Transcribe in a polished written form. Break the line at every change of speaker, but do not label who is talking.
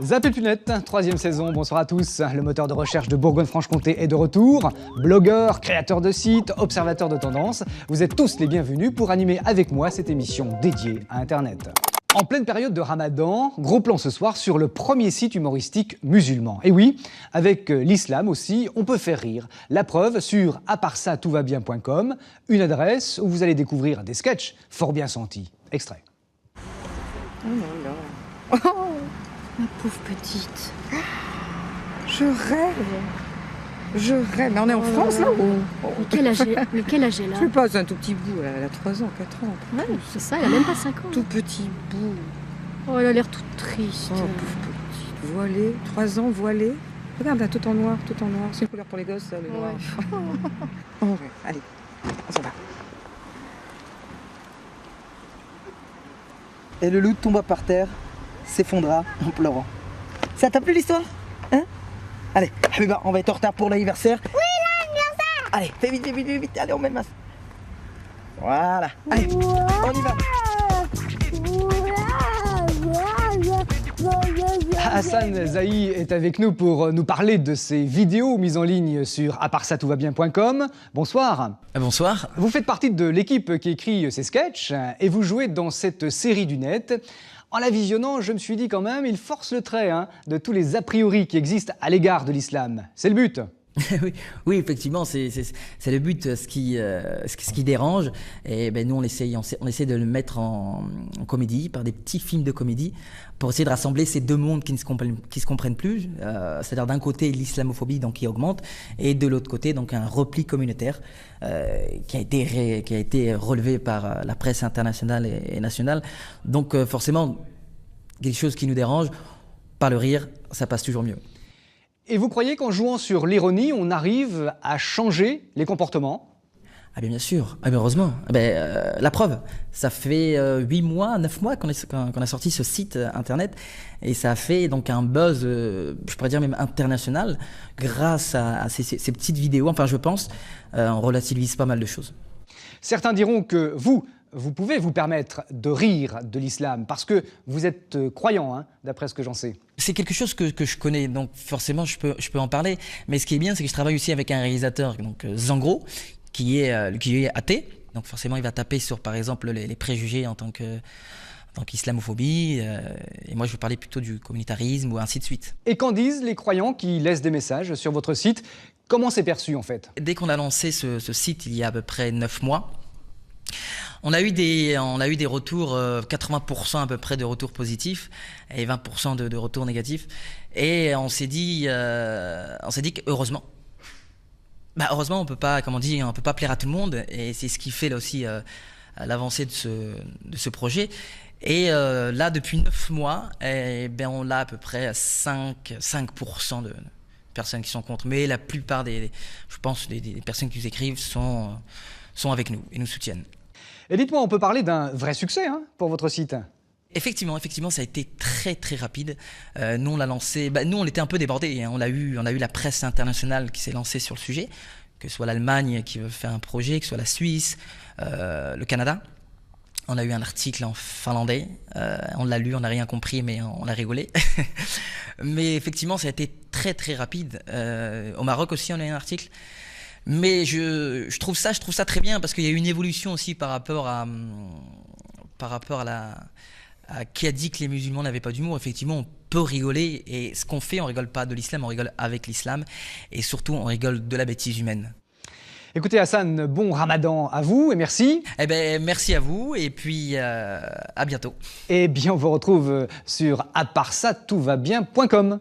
Zappez plus net, troisième saison, bonsoir à tous. Le moteur de recherche de Bourgogne-Franche-Comté est de retour. Blogueurs, créateurs de sites, observateurs de tendances, vous êtes tous les bienvenus pour animer avec moi cette émission dédiée à Internet. En pleine période de Ramadan, gros plan ce soir sur le premier site humoristique musulman. Et oui, avec l'islam aussi, on peut faire rire. La preuve sur apartçatoutva-bien.com, une adresse où vous allez découvrir des sketchs fort bien sentis. Extrait.
Oh là là. Oh, ma pauvre petite. Je rêve. Mais on est en France là ou...
Mais quel âge elle a?
Je sais pas, c'est un tout petit bout. Elle a 3 ans, 4 ans.
Ouais, c'est ça, elle a même pas 5 ans.
Tout petit bout.
Oh, elle a l'air toute triste.
Oh, pauvre petite. Voilée, 3 ans, voilée. Regarde, là, tout en noir. C'est une couleur pour les gosses, ça, le noir. Oh, ouais. Allez, on s'en va.
Et le loup tomba par terre, s'effondra en pleurant. Ça t'a plu l'histoire? Hein? Allez, Habiba, on va être en retard pour l'anniversaire. Oui, l'anniversaire! Allez, fais vite, allez, on met le masque. Voilà, allez, on y va.
Hassan Zahi est avec nous pour nous parler de ses vidéos mises en ligne sur apartçatoutva-bien.com. Bonsoir.
Bonsoir.
Vous faites partie de l'équipe qui écrit ces sketchs et vous jouez dans cette série du net. En la visionnant, je me suis dit quand même, il force le trait de tous les a priori qui existent à l'égard de l'islam. C'est le but.
Oui, effectivement, c'est le but, ce qui dérange. Et ben, nous, on essaie de le mettre en comédie, par des petits films de comédie, pour essayer de rassembler ces deux mondes qui ne se comprennent plus. C'est-à-dire d'un côté l'islamophobie donc, qui augmente, et de l'autre côté donc, un repli communautaire qui a été relevé par la presse internationale et nationale. Donc forcément, quelque chose qui nous dérange, par le rire, ça passe toujours mieux.
Et vous croyez qu'en jouant sur l'ironie, on arrive à changer les comportements ?
Ah bien sûr, heureusement. La preuve, ça fait 9 mois qu'on a sorti ce site internet et ça a fait donc un buzz, je pourrais dire même international, grâce à ces petites vidéos. Enfin, je pense, on relativise pas mal de choses.
Certains diront que vous pouvez vous permettre de rire de l'islam parce que vous êtes croyant, d'après ce que j'en sais.
C'est quelque chose que je connais, donc forcément je peux en parler. Mais ce qui est bien, c'est que je travaille aussi avec un réalisateur, donc Zangro, qui est athée. Donc forcément, il va taper sur, par exemple, les préjugés en tant qu'islamophobie. Et moi, je vais parler plutôt du communautarisme ou ainsi de suite.
Et qu'en disent les croyants qui laissent des messages sur votre site? Comment c'est perçu en fait?
Dès qu'on a lancé ce site, il y a à peu près 9 mois, on a eu des retours, 80% à peu près de retours positifs et 20% de retours négatifs. Et on s'est dit que heureusement, on peut pas, comme on dit, on peut pas plaire à tout le monde. Et c'est ce qui fait là aussi l'avancée de ce projet. Et là, depuis 9 mois, on a à peu près 5% de personnes qui sont contre. Mais la plupart des personnes qui nous écrivent sont avec nous et nous soutiennent.
Et dites-moi, on peut parler d'un vrai succès pour votre site?
Effectivement, ça a été très très rapide. Nous, on l'a lancé. Nous, on était un peu débordés. On a eu la presse internationale qui s'est lancée sur le sujet, que ce soit l'Allemagne qui veut faire un projet, que ce soit la Suisse, le Canada. On a eu un article en finlandais. On l'a lu, on n'a rien compris, mais on a rigolé. Mais effectivement, ça a été très très rapide. Au Maroc aussi, on a eu un article. Mais je trouve ça très bien parce qu'il y a eu une évolution aussi par rapport à qui a dit que les musulmans n'avaient pas d'humour. Effectivement, on peut rigoler et ce qu'on fait, on rigole pas de l'islam, on rigole avec l'islam et surtout on rigole de la bêtise humaine.
Écoutez Hassan, bon Ramadan à vous et merci.
Merci à vous et puis à bientôt.
Et bien on vous retrouve sur apartçatoutva-bien.com.